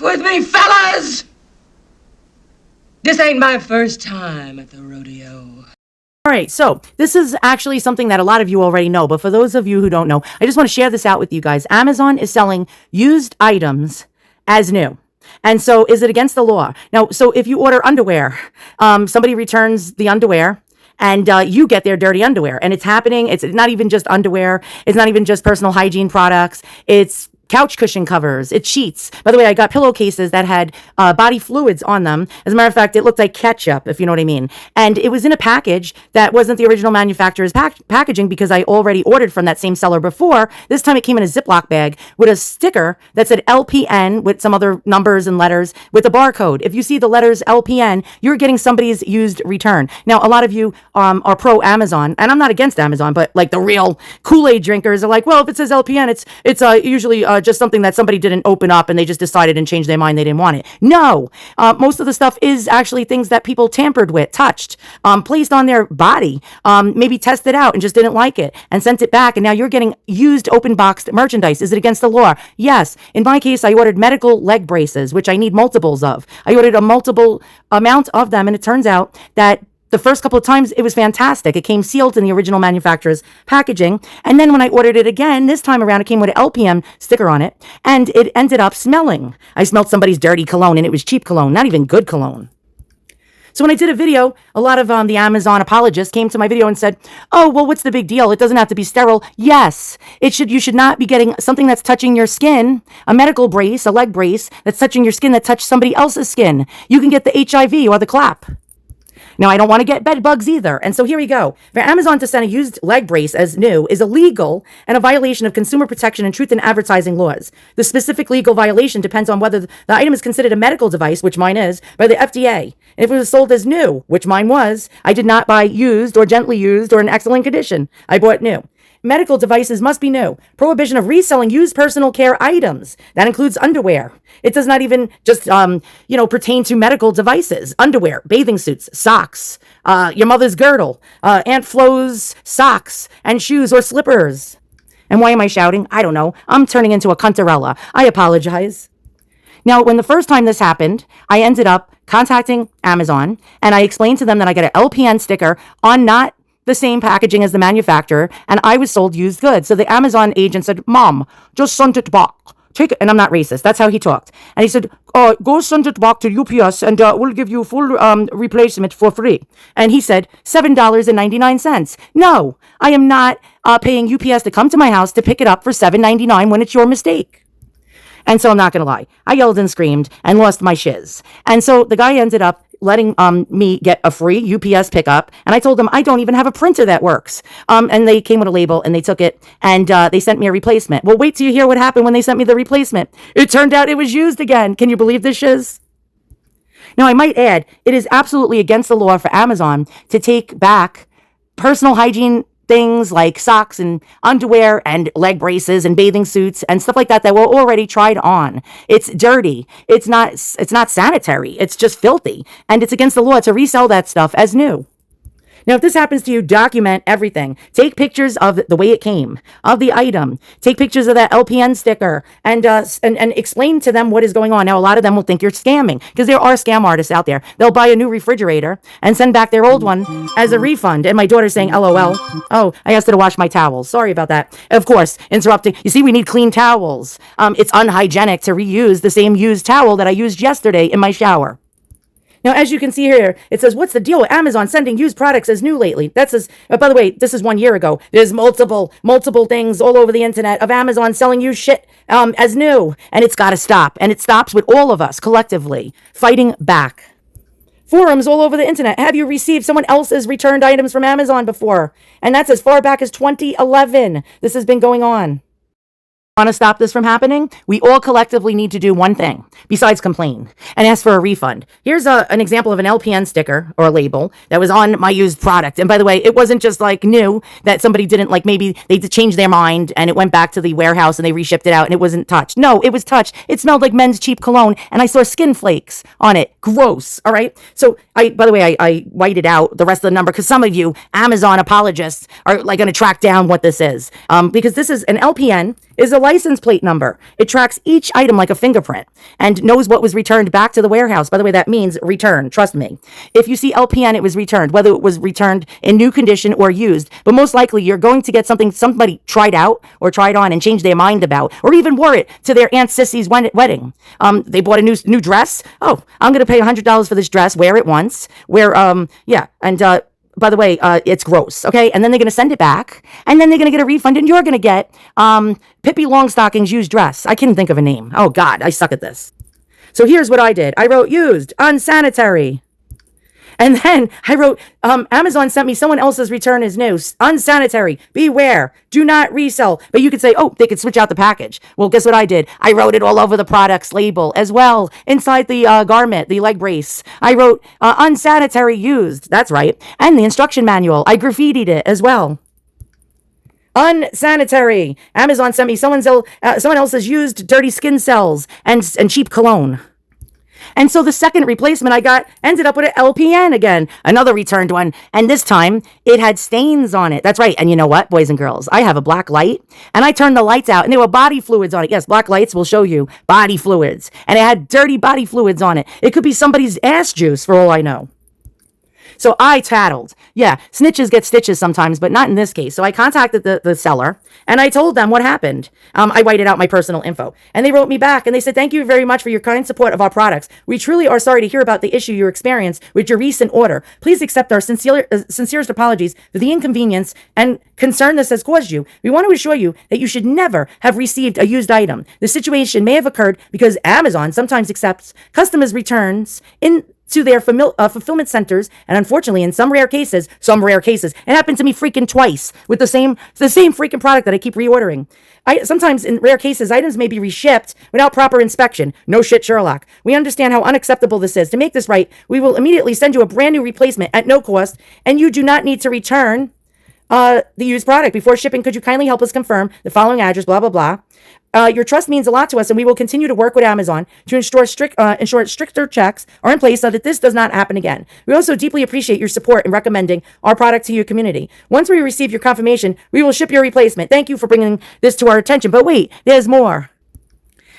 with me, fellas! This ain't my first time at the rodeo. All right, so this is actually something that a lot of you already know, but for those of you who don't know, I just want to share this out with you guys. Amazon is selling used items as new. And so is it against the law? Now, so if you order underwear, somebody returns the underwear, and you get their dirty underwear. And it's happening. It's not even just underwear. It's not even just personal hygiene products. It's couch cushion covers. It's sheets. By the way, I got pillowcases that had body fluids on them. As a matter of fact, it looked like ketchup, if you know what I mean. And it was in a package that wasn't the original manufacturer's packaging because I already ordered from that same seller before. This time it came in a Ziploc bag with a sticker that said LPN with some other numbers and letters with a barcode. If you see the letters LPN, you're getting somebody's used return. Now, a lot of you are pro Amazon, and I'm not against Amazon, but like the real Kool-Aid drinkers are like, well, if it says LPN, it's usually just something that somebody didn't open up and they just decided and changed their mind. They didn't want it. No, most of the stuff is actually things that people tampered with, touched, placed on their body, maybe tested out and just didn't like it and sent it back. And now you're getting used open boxed merchandise. Is it against the law? Yes. In my case, I ordered medical leg braces, which I need multiples of. I ordered a multiple amount of them. And it turns out that the first couple of times, it was fantastic. It came sealed in the original manufacturer's packaging. And then when I ordered it again, this time around, it came with an LPM sticker on it. And it ended up smelling. I smelled somebody's dirty cologne, and it was cheap cologne, not even good cologne. So when I did a video, a lot of the Amazon apologists came to my video and said, oh, well, what's the big deal? It doesn't have to be sterile. Yes, you should not be getting something that's touching your skin, a medical brace, a leg brace that's touching your skin that touched somebody else's skin. You can get the HIV or the clap. Now, I don't want to get bed bugs either. And so here we go. For Amazon to send a used leg brace as new is illegal and a violation of consumer protection and truth in advertising laws. The specific legal violation depends on whether the item is considered a medical device, which mine is, by the FDA. And if it was sold as new, which mine was, I did not buy used or gently used or in excellent condition. I bought new. Medical devices must be new. Prohibition of reselling used personal care items. That includes underwear. It does not even just, pertain to medical devices. Underwear, bathing suits, socks, your mother's girdle, Aunt Flo's socks and shoes or slippers. And why am I shouting? I don't know. I'm turning into a cunterella. I apologize. Now, when the first time this happened, I ended up contacting Amazon and I explained to them that I got an LPN sticker on not the same packaging as the manufacturer, and I was sold used goods. So the Amazon agent said, Mom, just send it back. Take it. And I'm not racist. That's how he talked. And he said, go send it back to UPS and we'll give you full replacement for free. And he said, $7.99. No, I am not paying UPS to come to my house to pick it up for $7.99 when it's your mistake. And so I'm not going to lie. I yelled and screamed and lost my shiz. And so the guy ended up letting me get a free UPS pickup. And I told them I don't even have a printer that works. And they came with a label and they took it and they sent me a replacement. Well, wait till you hear what happened when they sent me the replacement. It turned out it was used again. Can you believe this shiz? Now, I might add, it is absolutely against the law for Amazon to take back personal hygiene things like socks and underwear and leg braces and bathing suits and stuff like that were already tried on. It's dirty. It's not sanitary. It's just filthy. And it's against the law to resell that stuff as new. Now, if this happens to you, document everything. Take pictures of the way it came, of the item. Take pictures of that LPN sticker and explain to them what is going on. Now, a lot of them will think you're scamming because there are scam artists out there. They'll buy a new refrigerator and send back their old one as a refund. And my daughter's saying, LOL. Oh, I asked her to wash my towels. Sorry about that. Of course, interrupting. You see, we need clean towels. It's unhygienic to reuse the same used towel that I used yesterday in my shower. Now, as you can see here, it says, what's the deal with Amazon sending used products as new lately? That says, by the way, this is 1 year ago. There's multiple things all over the internet of Amazon selling used shit as new. And it's got to stop. And it stops with all of us collectively fighting back. Forums all over the internet. Have you received someone else's returned items from Amazon before? And that's as far back as 2011. This has been going on. Want to stop this from happening? We all collectively need to do one thing besides complain and ask for a refund. Here's an example of an LPN sticker or a label that was on my used product. And by the way, it wasn't just like new that somebody didn't like, maybe they changed their mind and it went back to the warehouse and they reshipped it out and it wasn't touched. No, it was touched. It smelled like men's cheap cologne and I saw skin flakes on it. Gross. All right. So by the way, I whited out the rest of the number because some of you Amazon apologists are like going to track down what this is. Because this is an LPN is a license plate number. It tracks each item like a fingerprint and knows what was returned back to the warehouse. By the way, that means return. Trust me. If you see LPN, it was returned, whether it was returned in new condition or used. But most likely, you're going to get something somebody tried out or tried on and changed their mind about, or even wore it to their Aunt Sissy's wedding. They bought a new dress. Oh, I'm going to pay $100 for this dress. Wear it once. By the way, it's gross, okay? And then they're going to send it back, and then they're going to get a refund, and you're going to get Pippi Longstocking's used dress. I couldn't think of a name. Oh, God, I suck at this. So here's what I did. I wrote used, unsanitary. And then I wrote, Amazon sent me someone else's return is new, unsanitary, beware, do not resell. But you could say, oh, they could switch out the package. Well, guess what I did? I wrote it all over the product's label as well. Inside the garment, the leg brace, I wrote unsanitary used. That's right. And the instruction manual, I graffitied it as well. Unsanitary. Amazon sent me someone else's used dirty skin cells and cheap cologne. And so the second replacement I got ended up with an LPN again, another returned one. And this time it had stains on it. That's right. And you know what, boys and girls, I have a black light and I turned the lights out and there were body fluids on it. Yes, black lights will show you body fluids. And it had dirty body fluids on it. It could be somebody's ass juice for all I know. So I tattled. Yeah, snitches get stitches sometimes, but not in this case. So I contacted the seller and I told them what happened. I whited out my personal info and they wrote me back and they said, thank you very much for your kind support of our products. We truly are sorry to hear about the issue you experienced with your recent order. Please accept our sincerest apologies for the inconvenience and concern this has caused you. We want to assure you that you should never have received a used item. The situation may have occurred because Amazon sometimes accepts customers' returns to their fulfillment centers, and unfortunately, in some rare cases, it happened to me freaking twice with the same freaking product that I keep reordering. Sometimes in rare cases, items may be reshipped without proper inspection. No shit, Sherlock. We understand how unacceptable this is. To make this right, we will immediately send you a brand new replacement at no cost, and you do not need to return the used product. Before shipping, could you kindly help us confirm the following address, blah, blah, blah. Your trust means a lot to us, and we will continue to work with Amazon to ensure stricter checks are in place so that this does not happen again. We also deeply appreciate your support in recommending our product to your community. Once we receive your confirmation, we will ship your replacement. Thank you for bringing this to our attention. But wait, there's more.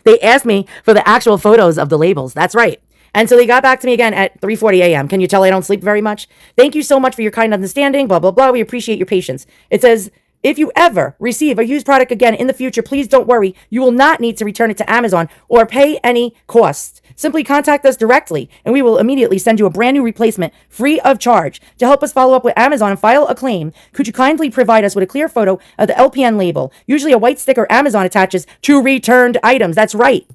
They asked me for the actual photos of the labels. That's right. And so they got back to me again at 3:40 a.m. Can you tell I don't sleep very much? Thank you so much for your kind understanding, blah, blah, blah. We appreciate your patience. It says, if you ever receive a used product again in the future, please don't worry. You will not need to return it to Amazon or pay any costs. Simply contact us directly and we will immediately send you a brand new replacement free of charge. To help us follow up with Amazon and file a claim, could you kindly provide us with a clear photo of the LPN label? Usually a white sticker Amazon attaches to returned items. That's right.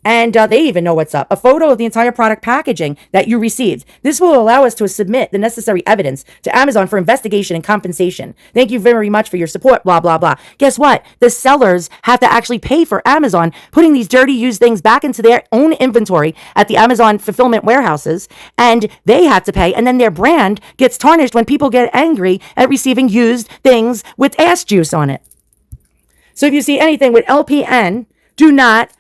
And they even know what's up. A photo of the entire product packaging that you received. This will allow us to submit the necessary evidence to Amazon for investigation and compensation. Thank you very much for your support, blah, blah, blah. Guess what? The sellers have to actually pay for Amazon putting these dirty used things back into their own inventory at the Amazon fulfillment warehouses. And they have to pay. And then their brand gets tarnished when people get angry at receiving used things with ass juice on it. So if you see anything with LPN, do not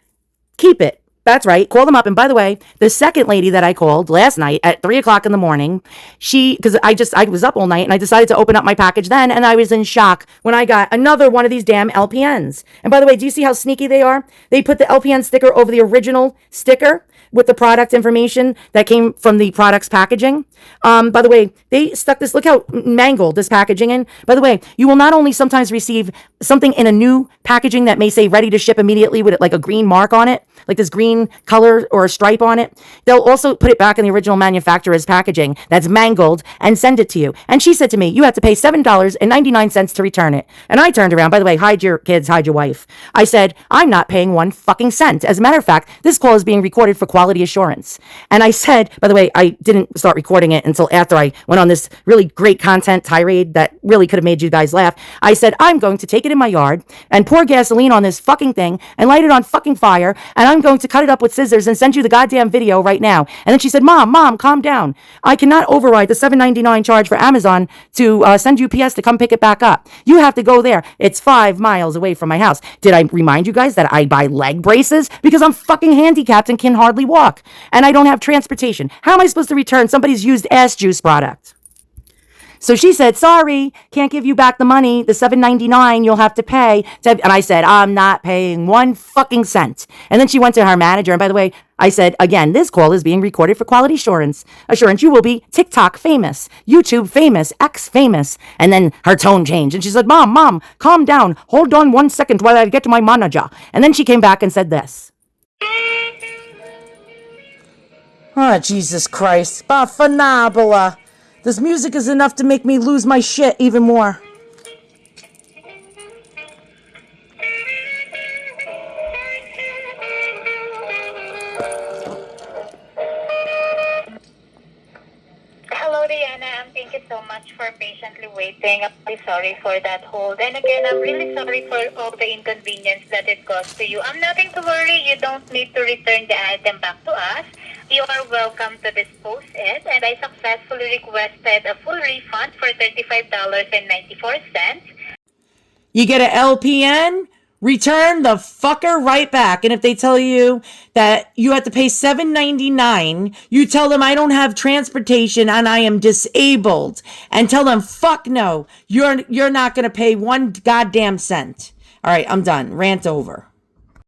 keep it. That's right. Call them up. And by the way, the second lady that I called last night at 3:00 in the morning, because I was up all night and I decided to open up my package then, and I was in shock when I got another one of these damn LPNs. And by the way, do you see how sneaky they are? They put the LPN sticker over the original sticker with the product information that came from the product's packaging. By the way, they stuck this, look how mangled this packaging in. By the way, you will not only sometimes receive something in a new packaging that may say ready to ship immediately with like a green mark on it, like this green color or a stripe on it. They'll also put it back in the original manufacturer's packaging that's mangled and send it to you. And she said to me, you have to pay $7.99 to return it. And I turned around, by the way, hide your kids, hide your wife. I said, I'm not paying one fucking cent. As a matter of fact, this call is being recorded for quality assurance. And I said, by the way, I didn't start recording it until after I went on this really great content tirade that really could have made you guys laugh. I said, I'm going to take it in my yard and pour gasoline on this fucking thing and light it on fucking fire, and I'm going to cut it up with scissors and send you the goddamn video right now. And then she said, Mom, calm down. I cannot override the $7.99 charge for Amazon to send UPS to come pick it back up. You have to go there. It's 5 miles away from my house. Did I remind you guys that I buy leg braces? Because I'm fucking handicapped and can hardly walk. And I don't have transportation. How am I supposed to return somebody's used ass juice product? So she said, sorry, can't give you back the money. The $7.99 you'll have to pay. And I said, I'm not paying one fucking cent. And then she went to her manager. And by the way, I said, again, this call is being recorded for quality assurance. You will be TikTok famous, YouTube famous, X famous. And then her tone changed. And she said, Mom, calm down. Hold on 1 second while I get to my manager. And then she came back and said this. Oh, Jesus Christ. Bafanabula. This music is enough to make me lose my shit even more. Hello, Diana. Thank you so much for patiently waiting. I'm really sorry for that hold. And again, I'm really sorry for all the inconvenience that it caused to you. Nothing to worry. You don't need to return the item back to us. You are welcome to dispose it. And I successfully requested a full refund for $35.94. You get an LPN, return the fucker right back. And if they tell you that you have to pay $7.99, you tell them I don't have transportation and I am disabled. And tell them, fuck no, you're not going to pay one goddamn cent. All right, I'm done. Rant over.